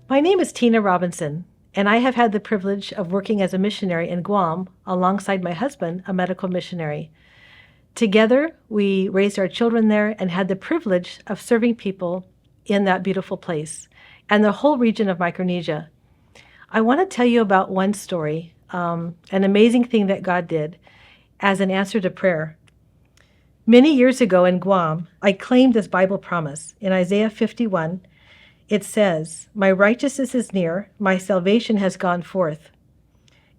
My name is Tina Robinson, and I have had the privilege of working as a missionary in Guam alongside my husband, a medical missionary. Together, we raised our children there and had the privilege of serving people in that beautiful place and the whole region of Micronesia. I want to tell you about one story, an amazing thing that God did as an answer to prayer. Many years ago in Guam, I claimed this Bible promise. In Isaiah 51, it says, "My righteousness is near, my salvation has gone forth,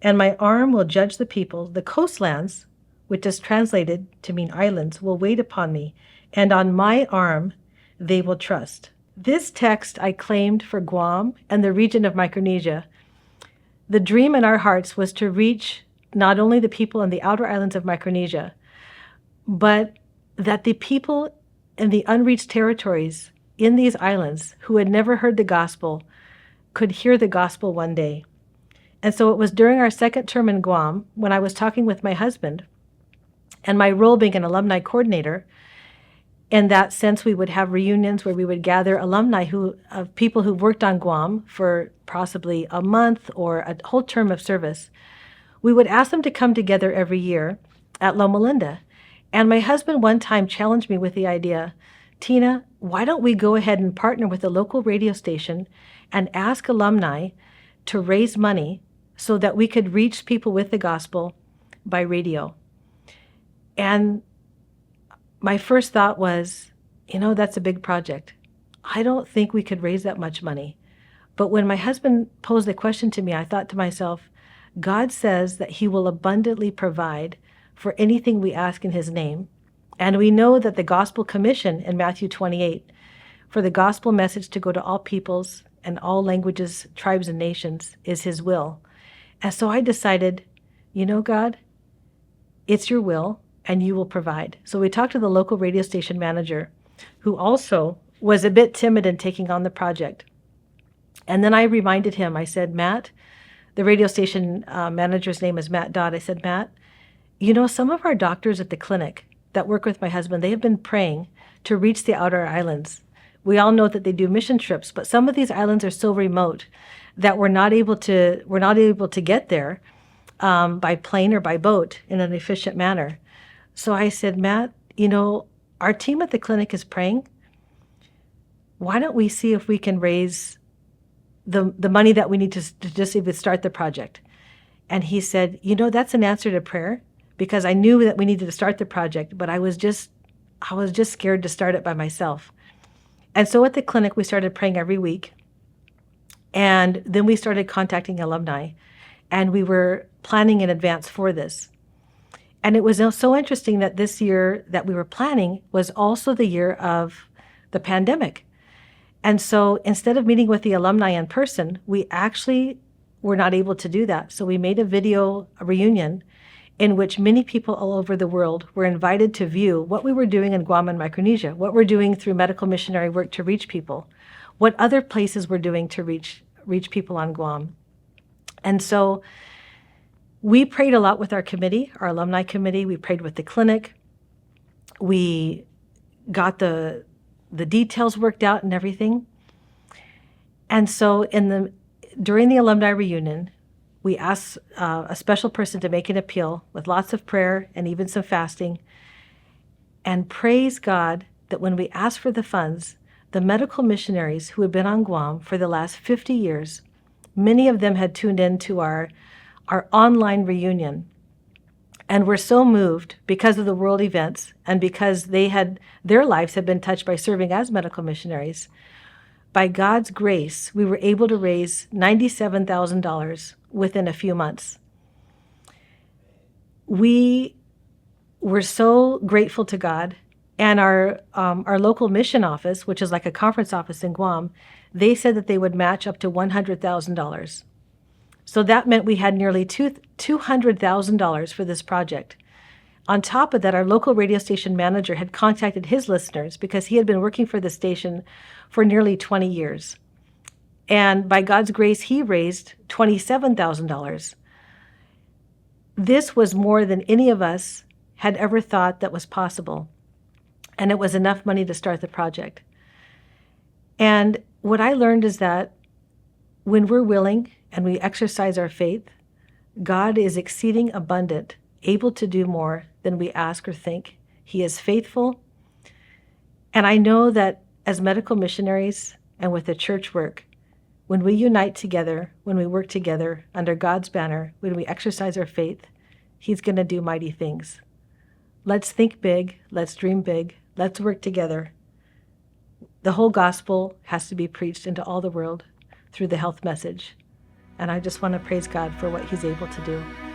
and my arm will judge the people. The coastlands," which is translated to mean islands, "will wait upon me, and on my arm they will trust." This text I claimed for Guam and the region of Micronesia. The dream in our hearts was to reach not only the people in the outer islands of Micronesia, but that the people in the unreached territories in these islands who had never heard the gospel could hear the gospel one day. And so it was during our second term in Guam when I was talking with my husband, and my role being an alumni coordinator. In that sense, we would have reunions where we would gather alumni of people who worked on Guam for possibly a month or a whole term of service. We would ask them to come together every year at Loma Linda. And my husband one time challenged me with the idea, "Tina, why don't we go ahead and partner with a local radio station and ask alumni to raise money so that we could reach people with the gospel by radio?" And my first thought was, that's a big project. I don't think we could raise that much money. But when my husband posed the question to me, I thought to myself, God says that he will abundantly provide for anything we ask in his name. And we know that the gospel commission in Matthew 28, for the gospel message to go to all peoples and all languages, tribes, and nations, is his will. And so I decided, God, it's your will, and you will provide. So we talked to the local radio station manager, who also was a bit timid in taking on the project. And then I reminded him, I said, "Matt," the radio station manager's name is Matt Dodd. I said, "Matt, some of our doctors at the clinic that work with my husband, they have been praying to reach the outer islands. We all know that they do mission trips, but some of these islands are so remote that we're not able to get there by plane or by boat in an efficient manner." So I said, "Matt, our team at the clinic is praying. Why don't we see if we can raise the money that we need to just even start the project?" And he said, "That's an answer to prayer, because I knew that we needed to start the project, but I was just scared to start it by myself." And so at the clinic, we started praying every week. And then we started contacting alumni, and we were planning in advance for this. And it was so interesting that this year that we were planning was also the year of the pandemic. And so instead of meeting with the alumni in person, we actually were not able to do that. So we made a video reunion in which many people all over the world were invited to view what we were doing in Guam and Micronesia, what we're doing through medical missionary work to reach people, what other places we're doing to reach people on Guam. And so we prayed a lot with our committee, our alumni committee. We prayed with the clinic. We got the details worked out and everything. And so during the alumni reunion, we asked a special person to make an appeal with lots of prayer and even some fasting. And praise God that when we asked for the funds, the medical missionaries who had been on Guam for the last 50 years, many of them had tuned in to our online reunion and were so moved because of the world events and because their lives had been touched by serving as medical missionaries. By God's grace, we were able to raise $97,000 within a few months. We were so grateful to God, and our local mission office, which is like a conference office in Guam, they said that they would match up to $100,000. So that meant we had nearly $200,000 for this project. On top of that, our local radio station manager had contacted his listeners because he had been working for the station for nearly 20 years. And by God's grace, he raised $27,000. This was more than any of us had ever thought that was possible. And it was enough money to start the project. And what I learned is that when we're willing and we exercise our faith, God is exceeding abundant, able to do more than we ask or think. He is faithful. And I know that as medical missionaries and with the church work, when we unite together, when we work together under God's banner, when we exercise our faith, He's going to do mighty things. Let's think big. Let's dream big. Let's work together. The whole gospel has to be preached into all the world through the health message. And I just want to praise God for what He's able to do.